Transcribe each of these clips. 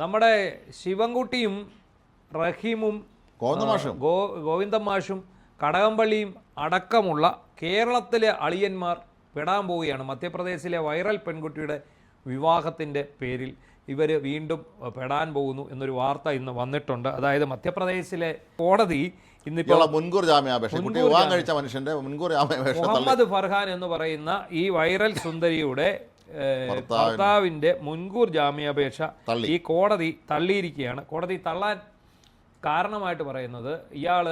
നമ്മുടെ ശിവൻകുട്ടിയും റഹീമും ഗോവിന്ദൻ മാഷും കടകംപള്ളിയും അടക്കമുള്ള കേരളത്തിലെ അളിയന്മാർ പെടാൻ പോവുകയാണ്. മധ്യപ്രദേശിലെ വൈറൽ പെൺകുട്ടിയുടെ വിവാഹത്തിൻ്റെ പേരിൽ ഇവർ വീണ്ടും പെടാൻ പോകുന്നു എന്നൊരു വാർത്ത ഇന്ന് വന്നിട്ടുണ്ട്. അതായത് മധ്യപ്രദേശിലെ കോടതി ഇന്നിപ്പോൾ മുൻകൂർ ജാമ്യാപേക്ഷ മുഹമ്മദ് ഫർഹാൻ എന്ന് പറയുന്ന ഈ വൈറൽ സുന്ദരിയുടെ ഭർത്താവിൻ്റെ മുൻകൂർ ജാമ്യാപേക്ഷ ഈ കോടതി തള്ളിയിരിക്കുകയാണ്. കോടതി തള്ളാൻ കാരണമായിട്ട് പറയുന്നത് ഇയാൾ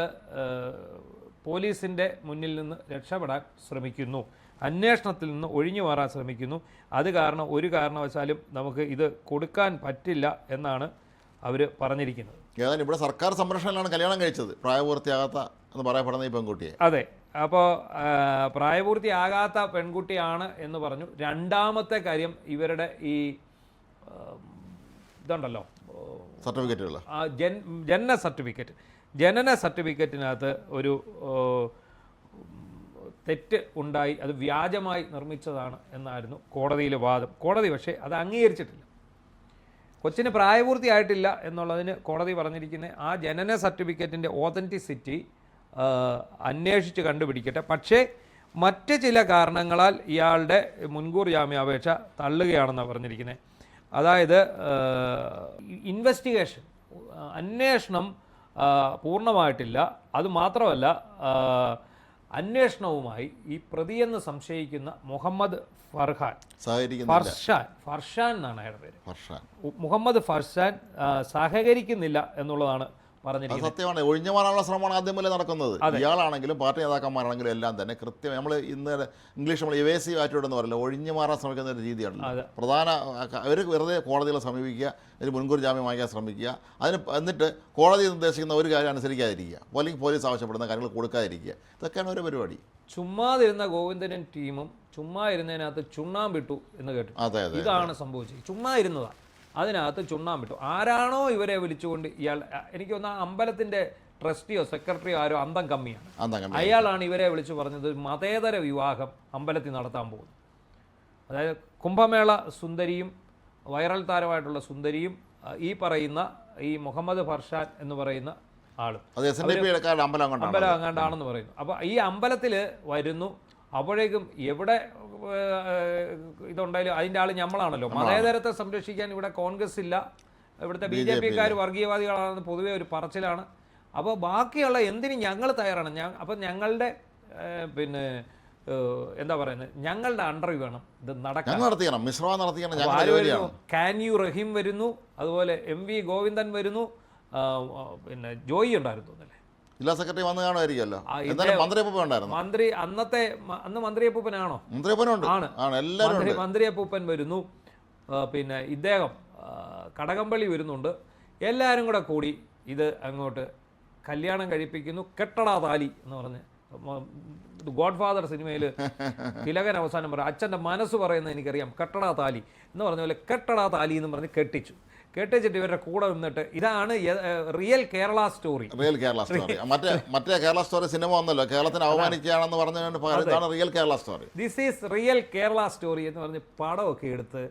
പോലീസിൻ്റെ മുന്നിൽ നിന്ന് രക്ഷപ്പെടാൻ ശ്രമിക്കുന്നു, അന്വേഷണത്തിൽ നിന്ന് ഒഴിഞ്ഞു മാറാൻ ശ്രമിക്കുന്നു. അത് കാരണം ഒരു കാരണവശാലും നമുക്ക് ഇത് കൊടുക്കാൻ പറ്റില്ല എന്നാണ് അവർ പറഞ്ഞിരിക്കുന്നത്. ഏതായാലും ഇവിടെ സർക്കാർ സംരക്ഷണത്തിലാണ് കല്യാണം കഴിച്ചത്, പ്രായപൂർത്തിയാകാത്ത എന്ന് പറയപ്പെടുന്ന ഈ പെൺകുട്ടിയെ. അതെ, അപ്പോൾ പ്രായപൂർത്തിയാകാത്ത പെൺകുട്ടിയാണ് എന്ന് പറഞ്ഞു. രണ്ടാമത്തെ കാര്യം ഇവരുടെ ഈ ഇതുണ്ടല്ലോ സർട്ടിഫിക്കറ്റുകൾ, ജനന സർട്ടിഫിക്കറ്റിനകത്ത് ഒരു തെറ്റ് ഉണ്ടായി, അത് വ്യാജമായി നിർമ്മിച്ചതാണ് എന്നായിരുന്നു കോടതിയിലെ വാദം. കോടതി പക്ഷേ അത് അംഗീകരിച്ചിട്ടില്ല. കൊച്ചിന് പ്രായപൂർത്തിയായിട്ടില്ല എന്നുള്ളതിന് കോടതി പറഞ്ഞിരിക്കുന്നത് ആ ജനന സർട്ടിഫിക്കറ്റിൻ്റെ ഓതൻറ്റിസിറ്റി അന്വേഷിച്ച് കണ്ടുപിടിക്കട്ടെ, പക്ഷേ മറ്റ് ചില കാരണങ്ങളാൽ ഇയാളുടെ മുൻകൂർ ജാമ്യാപേക്ഷ തള്ളുകയാണെന്നാണ് പറഞ്ഞിരിക്കുന്നത്. അതായത് ഇൻവെസ്റ്റിഗേഷൻ, അന്വേഷണം പൂർണ്ണമായിട്ടില്ല. അതുമാത്രമല്ല, അന്വേഷണവുമായി ഈ പ്രതിയെന്ന് സംശയിക്കുന്ന മുഹമ്മദ് ഫർഷാൻ എന്നാണ് അയാളുടെ പേര്, മുഹമ്മദ് ഫർഷാൻ സഹകരിക്കുന്നില്ല എന്നുള്ളതാണ് പറഞ്ഞിരിക്കുന്നത്. സത്യമാണ്. ഒഴിഞ്ഞു മാറാനുള്ള ശ്രമമാണ് ആദ്യം മുതലേ നടക്കുന്നത്. ഇയാളാണെങ്കിലും പാർട്ടി നേതാക്കന്മാരാണെങ്കിലും എല്ലാം തന്നെ കൃത്യം നമ്മൾ ഇന്ന് ഇംഗ്ലീഷ് നമ്മൾ ഇവേസീവ് ആറ്റിറ്റ്യൂഡ് എന്ന് പറയില്ല, ഒഴിഞ്ഞു മാറാൻ ശ്രമിക്കുന്ന ഒരു രീതിയാണ്. പ്രധാന അവർ വെറുതെ കോടതികളെ സമീപിക്കുക, ഒരു മുൻകൂർ ജാമ്യം വാങ്ങിക്കാൻ ശ്രമിക്കുക, എന്നിട്ട് കോടതി നിർദ്ദേശിക്കുന്ന ഒരു കാര്യം അനുസരിക്കാതിരിക്കുക, അല്ലെങ്കിൽ പോലീസ് ആവശ്യപ്പെടുന്ന കാര്യങ്ങൾ കൊടുക്കാതിരിക്കുക. ഇതൊക്കെയാണ് ഒരു പരിപാടി. ചുമ്മാതിരുന്ന ഗോവിന്ദനും ടീമും ചുമ്മാ ഇരുന്നതിനകത്ത് ചുണ്ണാമ്പിട്ടു എന്ന് കേട്ടു. ഇതാണ് സംഭവിച്ചത്. ചുമ്മാ ഇരുന്നതാണ്, അതിനകത്ത് ചുണ്ണാമ്പിട്ടു. ആരാണോ ഇവരെ വിളിച്ചുകൊണ്ട് ഇയാൾ, എനിക്ക് തോന്നുന്ന അമ്പലത്തിൻ്റെ ട്രസ്റ്റിയോ സെക്രട്ടറിയോ ആരോ അന്തം കമ്മിയാണ്, അയാളാണ് ഇവരെ വിളിച്ചു പറഞ്ഞത് മതേതര വിവാഹം അമ്പലത്തിൽ നടത്താൻ പോകുന്നു. അതായത് കുംഭമേള സുന്ദരിയും വൈറൽ താരമായിട്ടുള്ള സുന്ദരിയും ഈ പറയുന്ന ഈ മുഹമ്മദ് ഫർഷാൻ എന്ന് പറയുന്ന ആളും അമ്പലം അങ്ങാണ്ടാണെന്ന് പറയുന്നു. അപ്പോൾ ഈ അമ്പലത്തിൽ വരുന്നു. അപ്പോഴേക്കും എവിടെ ഇതുണ്ടായാലും അതിൻ്റെ ആൾ നമ്മളാണല്ലോ. മതേതരത്തെ സംരക്ഷിക്കാൻ ഇവിടെ കോൺഗ്രസ് ഇല്ല, ഇവിടുത്തെ BJP-ക്കാർ വർഗീയവാദികളാണെന്ന് പൊതുവേ ഒരു പറച്ചിലാണ്. അപ്പോൾ ബാക്കിയുള്ള എന്തിനും ഞങ്ങൾ തയ്യാറാണ്. അപ്പം ഞങ്ങളുടെ പിന്നെ എന്താ പറയുന്നത്, ഞങ്ങളുടെ അണ്ടറിൽ വേണം ഇത് നടക്കാൻ. കാൻ യു റഹീം വരുന്നു, അതുപോലെ MV ഗോവിന്ദൻ വരുന്നു, പിന്നെ ജോയി ഉണ്ടായിരുന്നു അല്ലേ, ജില്ലാ സെക്രട്ടറി വന്ന് കാണുമായിരിക്കുമല്ലോ. മന്ത്രി അന്ന് മന്ത്രിയപ്പൂപ്പനാണോ? മന്ത്രിയപ്പൂപ്പൻ വരുന്നു, പിന്നെ ഇദ്ദേഹം കടകംപള്ളി വരുന്നുണ്ട്. എല്ലാവരും കൂടെ കൂടി ഇത് അങ്ങോട്ട് കല്യാണം കഴിപ്പിക്കുന്നു. കെട്ടടാ താലി എന്ന് പറഞ്ഞ് ഗോഡ് ഫാദർ സിനിമയിൽ തിലകൻ അവസാനം പറയും, അച്ഛൻ്റെ മനസ്സ് പറയുന്നത് എനിക്കറിയാം, കെട്ടടാ താലി എന്ന് പറഞ്ഞ പോലെ കെട്ടടാ താലി എന്ന് പറഞ്ഞ് കെട്ടിച്ചിട്ട് ഇവരുടെ കൂടെ നിന്നിട്ട് ഇതാണ് റിയൽ കേരള സ്റ്റോറി. മറ്റേ കേരള സ്റ്റോറി സിനിമ വന്നല്ലോ, കേരളത്തിന് അവമാനിക്കുകയാണെന്ന് പറഞ്ഞാണ് real Kerala story. This is real Kerala story എന്ന് പറഞ്ഞ് പടമൊക്കെ എടുത്ത്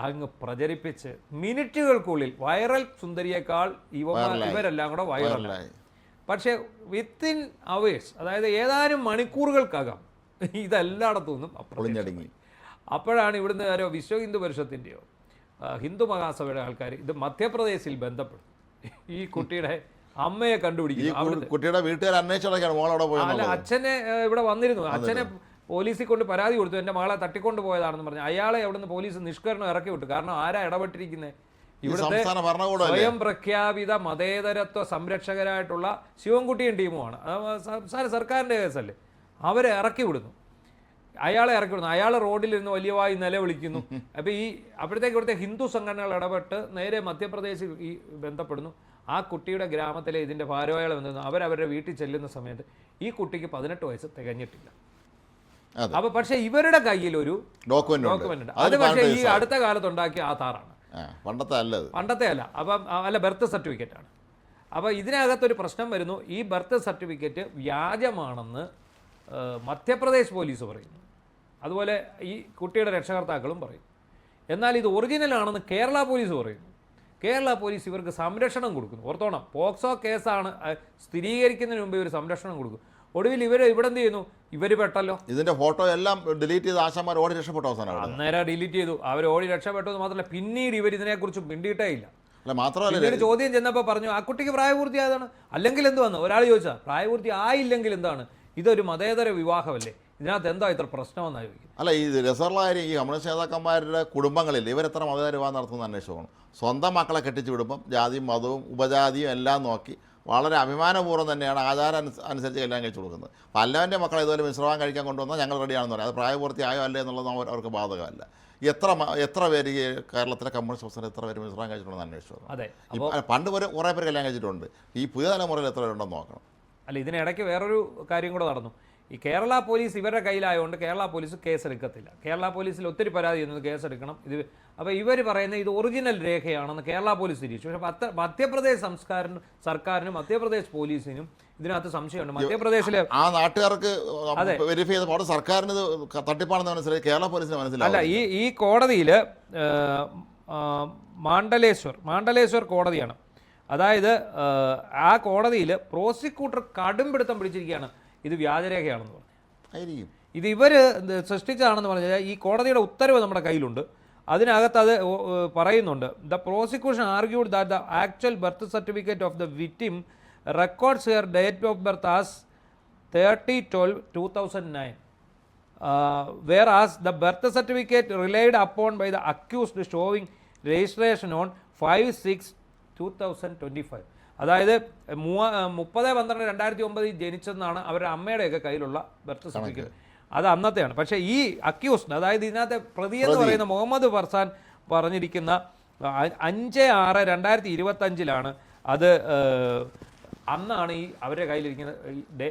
അങ്ങ് പ്രചരിപ്പിച്ച് മിനിറ്റുകൾക്കുള്ളിൽ വൈറൽ സുന്ദരിയേക്കാൾ ഇവരെല്ലാം കൂടെ വൈറലായി. പക്ഷേ വിത്തിൻ അവേഴ്സ്, അതായത് ഏതാനും മണിക്കൂറുകൾക്കകം ഇതെല്ലായിടത്തു നിന്നും അപ്രത്യക്ഷമായി. അപ്പോഴാണ് ഇവിടുന്ന് ആരോ വിശ്വ ഹിന്ദു പരിഷത്തിൻ്റെയോ ഹിന്ദു മഹാസഭയുടെ ആൾക്കാർ ഇത് മധ്യപ്രദേശിൽ ബന്ധപ്പെടും, ഈ കുട്ടിയുടെ അമ്മയെ കണ്ടുപിടിക്കും. കുട്ടിയുടെ വീട്ടുകാർ അല്ല, അച്ഛനെ ഇവിടെ വന്നിരുന്നു. അച്ഛനെ പോലീസിൽ കൊണ്ട് പരാതി കൊടുത്തു, എൻ്റെ മകളെ തട്ടിക്കൊണ്ട് പോയതാണെന്ന് പറഞ്ഞു. അയാളെ അവിടുന്ന് പോലീസ് നിഷ്കരണം ഇറക്കി വിട്ടു. കാരണം ആരാ ഇടപെട്ടിരിക്കുന്നത്? ഇവിടുത്തെ സ്വയം പ്രഖ്യാപിത മതേതരത്വ സംരക്ഷകരായിട്ടുള്ള ശിവൻകുട്ടിയും ടീമുമാണ്. സർക്കാരിൻ്റെ കേസല്ലേ, അവരെ ഇറക്കി വിടുന്നു. അയാളെ ഇറക്കി വിടുന്നു. അയാൾ റോഡിലിരുന്ന് വലിയവായി നിലവിളിക്കുന്നു. അപ്പോൾ അപ്പോഴത്തേക്ക് ഇവിടുത്തെ ഹിന്ദു സംഘടനകൾ ഇടപെട്ട് നേരെ മധ്യപ്രദേശിൽ ബന്ധപ്പെടുന്നു. ആ കുട്ടിയുടെ ഗ്രാമത്തിലെ ഇതിൻ്റെ ഭാരവാഹികൾ വന്നു. അവരവരുടെ വീട്ടിൽ ചെല്ലുന്ന സമയത്ത് ഈ കുട്ടിക്ക് 18 വയസ്സ് തികഞ്ഞിട്ടില്ല. അപ്പോൾ പക്ഷേ ഇവരുടെ കയ്യിൽ ഒരു ഡോക്യുമെന്റ് ഉണ്ട്. അത് പക്ഷേ ഈ അടുത്ത കാലത്ത് ഉണ്ടാക്കിയ ആധാറാണ്, പണ്ടത്തെ അല്ല. അപ്പം അല്ല, ബർത്ത് സർട്ടിഫിക്കറ്റാണ്. അപ്പോൾ ഇതിനകത്തൊരു പ്രശ്നം വരുന്നു. ഈ ബർത്ത് സർട്ടിഫിക്കറ്റ് വ്യാജമാണെന്ന് മധ്യപ്രദേശ് പോലീസ് പറയുന്നു, അതുപോലെ ഈ കുട്ടിയുടെ രക്ഷകർത്താക്കളും പറയും. എന്നാൽ ഇത് ഒറിജിനലാണെന്ന് കേരള പോലീസ് പറയുന്നു. കേരള പോലീസ് ഇവർക്ക് സംരക്ഷണം കൊടുക്കുന്നു. ഓർത്തോണം, പോക്സോ കേസാണ് സ്ഥിരീകരിക്കുന്നതിന് മുമ്പ് ഇവർ സംരക്ഷണം കൊടുക്കും. ഒടുവിൽ ഇവർ ഇവിടെ എന്ത് ചെയ്യുന്നു? ഇവർ പെട്ടല്ലോ, ഇതിന്റെ ഫോട്ടോ എല്ലാം ഡിലീറ്റ് ചെയ്ത് ആശാന്മാർ ഓടി രക്ഷപ്പെട്ടു. അവസാനം അന്നേരം ഡിലീറ്റ് ചെയ്തു. അവർ ഓടി രക്ഷപ്പെട്ടു എന്ന് മാത്രമല്ല, പിന്നീട് ഇവർ ഇതിനെക്കുറിച്ച് മിണ്ടിയിട്ടേ ഇല്ല. മാത്രമല്ല, ചോദ്യം ചെന്നപ്പോൾ പറഞ്ഞു ആ കുട്ടിക്ക് പ്രായപൂർത്തിയായതാണ്. അല്ലെങ്കിൽ എന്ത് വന്നു? ഒരാൾ ചോദിച്ചാൽ പ്രായപൂർത്തി ആയില്ലെങ്കിൽ എന്താണ്? ഇതൊരു മതേതര വിവാഹമല്ലേ, ഇതിനകത്ത് എന്താ ഇത്ര പ്രശ്നമെന്നാണ് ചോദിക്കുന്നത്. അല്ല, ഈ രസമുള്ളകാര്യം, ഈ കമ്മ്യൂണിസ്റ്റ് നേതാക്കന്മാരുടെ കുടുംബങ്ങളിൽ ഇവരെത്ര മതേതര വിവാഹം നടത്തുന്ന അന്വേഷിക്കണം. സ്വന്തം മക്കളെ കെട്ടിച്ചു വിടുമ്പം ജാതിയും മതവും ഉപജാതിയും എല്ലാം നോക്കി വളരെ അഭിമാനപൂർവ്വം തന്നെയാണ് ആചാരം അനുസരിച്ച് കല്യാണം കഴിച്ചു കൊടുക്കുന്നത്. പല്ലവൻ്റെ മക്കളെ ഇതുപോലെ മിശ്രമം കഴിക്കാൻ കൊണ്ടുവന്നാൽ ഞങ്ങൾ റെഡിയാണെന്ന് പറയാം. അത് പ്രായപൂർത്തിയായോ അല്ലേ എന്നുള്ളത് അവർക്ക് ബാധകമല്ല. എത്ര പേര് ഈ കേരളത്തിലെ കമ്മ്യൂണിസ്റ്റ് പ്രസ്ഥാനം എത്ര പേര് മിശ്രമം കഴിച്ചിട്ടുണ്ടെന്ന് അന്വേഷിച്ചു. അതെ, പണ്ട് കുറേ പേര് കല്യാണം കഴിച്ചിട്ടുണ്ട്. ഈ പുതിയ തലമുറയിൽ എത്ര പേരുണ്ടെന്ന് നോക്കണം. അല്ല, ഇതിനിടയ്ക്ക് വേറൊരു കാര്യം കൂടെ നടന്നു. ഈ കേരള പോലീസ് ഇവരുടെ കയ്യിലായതുകൊണ്ട് കേരള പോലീസ് കേസെടുക്കത്തില്ല. കേരള പോലീസിൽ ഒത്തിരി പരാതി ചെയ്യുന്നത് കേസെടുക്കണം. അപ്പോൾ ഇവർ പറയുന്നത് ഇത് ഒറിജിനൽ രേഖയാണെന്ന് കേരള പോലീസ് തിരിച്ചു. പക്ഷേ മധ്യപ്രദേശ് സർക്കാരിനും മധ്യപ്രദേശ് പോലീസിനും ഇതിനകത്ത് സംശയമുണ്ട്. മധ്യപ്രദേശിലെ ആ നാട്ടുകാർക്ക് വെരിഫൈ ചെയ്തപ്പോൾ സർക്കാരിന് തട്ടിപ്പാണെന്ന് മനസ്സിലായി, കേരള പോലീസിന് മനസ്സിലായി. അല്ല, ഈ കോടതിയിൽ മാണ്ഡലേശ്വർ കോടതിയാണ്. അതായത് ആ കോടതിയിൽ പ്രോസിക്യൂട്ടർ കടും പിടുത്തം പിടിച്ചിരിക്കുകയാണ് ഇത് വ്യാജരേഖയാണെന്ന് പറഞ്ഞു. ഇത് ഇവർ സൃഷ്ടിച്ചതാണെന്ന് പറഞ്ഞാൽ ഈ കോടതിയുടെ ഉത്തരവ് നമ്മുടെ കയ്യിലുണ്ട്. അതിനകത്ത് അത് പറയുന്നുണ്ട്. The prosecution argued that the actual birth certificate of the victim records hair date of birth as 30/12/2009, whereas the birth certificate relied upon by the accused showing registration on 5/6/2025. അതായത് 30/12/2009 ജനിച്ചെന്നാണ് അവരുടെ അമ്മയുടെയൊക്കെ കയ്യിലുള്ള ബർത്ത് സർട്ടിഫിക്കറ്റ്. അത് അന്നത്തെയാണ്. പക്ഷേ ഈ accused, അതായത് ഇതിനകത്തെ പ്രതി എന്ന് പറയുന്ന മുഹമ്മദ് ഫർസാൻ പറഞ്ഞിരിക്കുന്ന 5/6/2025 അത് അന്നാണ് ഈ അവരുടെ കയ്യിലിരിക്കുന്ന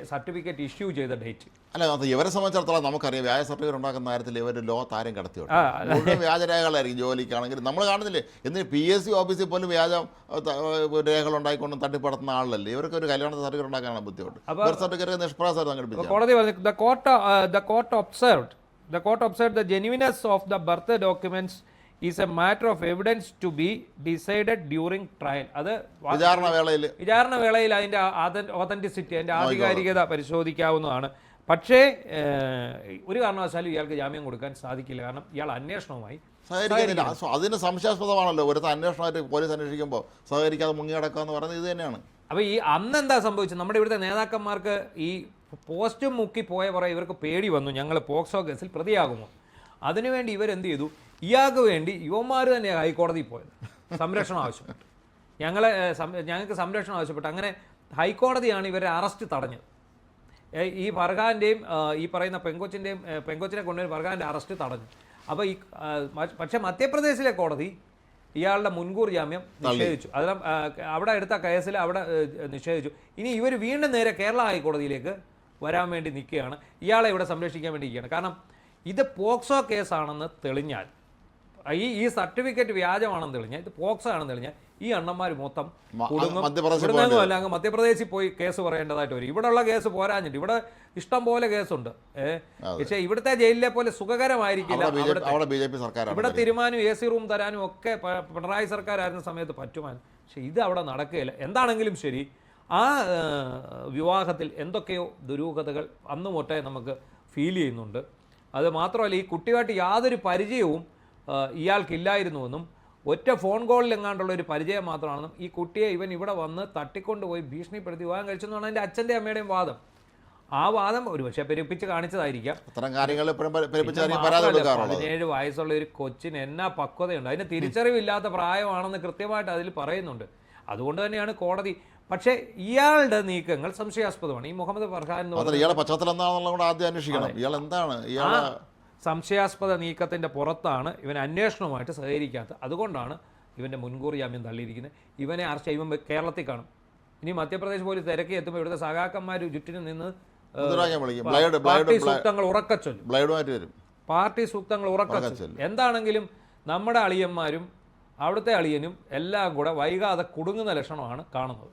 സർട്ടിഫിക്കറ്റ് ഇഷ്യൂ ചെയ്ത ഡേറ്റ്. അല്ല, അത് ഇവരെ സംബന്ധിച്ചിടത്തോളം നമുക്കറിയാം, വ്യാജ സർട്ടിഫിക്കറ്റ് ഉണ്ടാക്കുന്ന കാര്യത്തിൽ ഇവർ താരം കടത്തിയുണ്ട്. മുഴുവൻ വ്യാജരേഖകളായിരിക്കും. ജോലിക്കാണെങ്കിൽ നമ്മൾ കാണുന്നില്ലേ, എന്നിട്ട് PSC ഓഫീസിൽ പോലും വ്യാജ രേഖകൾ ഉണ്ടായിക്കൊണ്ട് തട്ടിപ്പടത്തുന്ന ആളല്ലേ. ഇവർക്ക് ഒരു കല്യാണ സർട്ടിഫിക്കറ്റ് ഉണ്ടാക്കാനാണ് ബുദ്ധിമുട്ട്. ബർത്ത് സർട്ടിഫിക്കറ്റ് നിഷ്പ്രയാസം സംഘടിപ്പിച്ചു. കോടതി പറഞ്ഞു the court observed the genuineness of the birth documents is a matter of evidence to be decided during trial. അത് വിചാരണ വേളയിൽ അതിൻ്റെ ഓതന്റിസിറ്റി, അതിൻ്റെ ആധികാരികത പരിശോധിക്കാവുന്നതാണ്. പക്ഷേ ഒരു കാരണവശാലും ഇയാൾക്ക് ജാമ്യം കൊടുക്കാൻ സാധിക്കില്ല. കാരണം ഇയാൾ അന്വേഷണവുമായി സഹകരിക്കുന്നില്ല. അതിന് സംശയാസ്പദമാണല്ലോ. ഒരുത്ത അന്വേഷണമായിട്ട് പോലീസ് അന്വേഷിക്കുമ്പോൾ സഹകരിക്കാതെ മുങ്ങിയടക്കുക എന്ന് പറയുന്നത് ഇത് തന്നെയാണ്. അപ്പോൾ ഈ അന്ന് എന്താ സംഭവിച്ചത്? നമ്മുടെ ഇവിടുത്തെ നേതാക്കന്മാർക്ക് ഈ പോസ്റ്റും മുക്കി പോയ കുറേ ഇവർക്ക് പേടി വന്നു, ഞങ്ങൾ പോക്സോ കേസിൽ പ്രതിയാകുമോ. അതിനുവേണ്ടി ഇവരെന്ത് ചെയ്തു? ഇയാൾക്ക് വേണ്ടി യുവന്മാർ തന്നെയാണ് ഹൈക്കോടതിയിൽ പോയത്, സംരക്ഷണം ആവശ്യപ്പെട്ടു. ഞങ്ങൾക്ക് സംരക്ഷണം ആവശ്യപ്പെട്ടു. അങ്ങനെ ഹൈക്കോടതിയാണ് ഇവരെ അറസ്റ്റ് തടഞ്ഞത്. ഈ ഫർഹാൻ്റെയും ഈ പറയുന്ന പെങ്കൊച്ചിനെ കൊണ്ടുപോയി ഫർഹാൻ്റെ അറസ്റ്റ് തടഞ്ഞു. അപ്പോൾ പക്ഷേ മധ്യപ്രദേശിലെ കോടതി ഇയാളുടെ മുൻകൂർ ജാമ്യം നിഷേധിച്ചു. അത് അവിടെ എടുത്ത കേസിൽ അവിടെ നിഷേധിച്ചു. ഇനി ഇവർ വീണ്ടും നേരെ കേരള ഹൈക്കോടതിയിലേക്ക് വരാൻ വേണ്ടി നിൽക്കുകയാണ്. ഇയാളെ ഇവിടെ സംരക്ഷിക്കാൻ വേണ്ടി നിൽക്കുകയാണ്. കാരണം ഇത് പോക്സോ കേസാണെന്ന് തെളിഞ്ഞാൽ, ഈ സർട്ടിഫിക്കറ്റ് വ്യാജമാണെന്ന് തെളിഞ്ഞാൽ, ഇത് പോക്സോ ആണെന്ന് തെളിഞ്ഞാൽ ഈ അണ്ണന്മാർ മൊത്തം കുടുങ്ങും. ഇവിടുന്നല്ല, അങ്ങ് മധ്യപ്രദേശിൽ പോയി കേസ് പറയേണ്ടതായിട്ട് വരും. ഇവിടെയുള്ള കേസ് പോരാഞ്ഞിട്ട് ഇവിടെ ഇഷ്ടം പോലെ കേസുണ്ട്. പക്ഷേ ഇവിടുത്തെ ജയിലിലെ പോലെ സുഖകരമായിരിക്കില്ല. ഇവിടെ തീരുമാനം AC റൂം തരാനും ഒക്കെ പിണറായി സർക്കാരായിരുന്ന സമയത്ത് പറ്റുമായിരുന്നു. പക്ഷെ ഇത് അവിടെ നടക്കുകയില്ല. എന്താണെങ്കിലും ശരി, ആ വിവാഹത്തിൽ എന്തൊക്കെയോ ദുരൂഹതകൾ അന്ന് തൊട്ടേ നമുക്ക് ഫീൽ ചെയ്യുന്നുണ്ട്. അത് മാത്രമല്ല, ഈ കുട്ടിയുമായിട്ട് യാതൊരു പരിചയവും ഇയാൾക്കില്ലായിരുന്നുവെന്നും ഒറ്റ ഫോൺ കോളിൽ എങ്ങാണ്ടുള്ള ഒരു പരിചയം മാത്രമാണെന്നും ഈ കുട്ടിയെ ഇവൻ ഇവിടെ വന്ന് തട്ടിക്കൊണ്ടുപോയി ഭീഷണിപ്പെടുത്തി വിവാഹം കഴിച്ചെന്നാണ് എൻ്റെ അച്ഛൻ്റെ അമ്മയുടെയും വാദം. ആ വാദം ഒരു പക്ഷേ പെരുപ്പിച്ച് കാണിച്ചതായിരിക്കാം. 17 വയസ്സുള്ള ഒരു കൊച്ചിന് എന്നാ പക്വതയുണ്ട്, അതിന് തിരിച്ചറിവില്ലാത്ത പ്രായമാണെന്ന് കൃത്യമായിട്ട് അതിൽ പറയുന്നുണ്ട്. അതുകൊണ്ട് തന്നെയാണ് കോടതി. പക്ഷേ ഇയാളുടെ നീക്കങ്ങൾ സംശയാസ്പദമാണ്. ഈ മുഹമ്മദ് ഫർഹാൻ സംശയാസ്പദ നീക്കത്തിൻ്റെ പുറത്താണ് ഇവൻ അന്വേഷണവുമായിട്ട് സഹകരിക്കാത്തത്. അതുകൊണ്ടാണ് ഇവൻ്റെ മുൻകൂർ ജാമ്യം തള്ളിയിരിക്കുന്നത്. ഇവനെ അറസ്റ്റ് ചെയ്യുമ്പോൾ കേരളത്തിൽ കാണും. ഇനി മധ്യപ്രദേശ് പോലീസ് തിരക്കി എത്തുമ്പോൾ ഇവിടുത്തെ സഖാക്കന്മാർ ചുറ്റിനും നിന്ന് പാർട്ടി സൂക്തങ്ങൾ ഉറക്കച്ചൊല്ലും. എന്താണെങ്കിലും നമ്മുടെ അളിയന്മാരും അവിടുത്തെ അളിയനും എല്ലാം കൂടെ വൈകാതെ കുടുങ്ങുന്ന ലക്ഷണമാണ് കാണുന്നത്.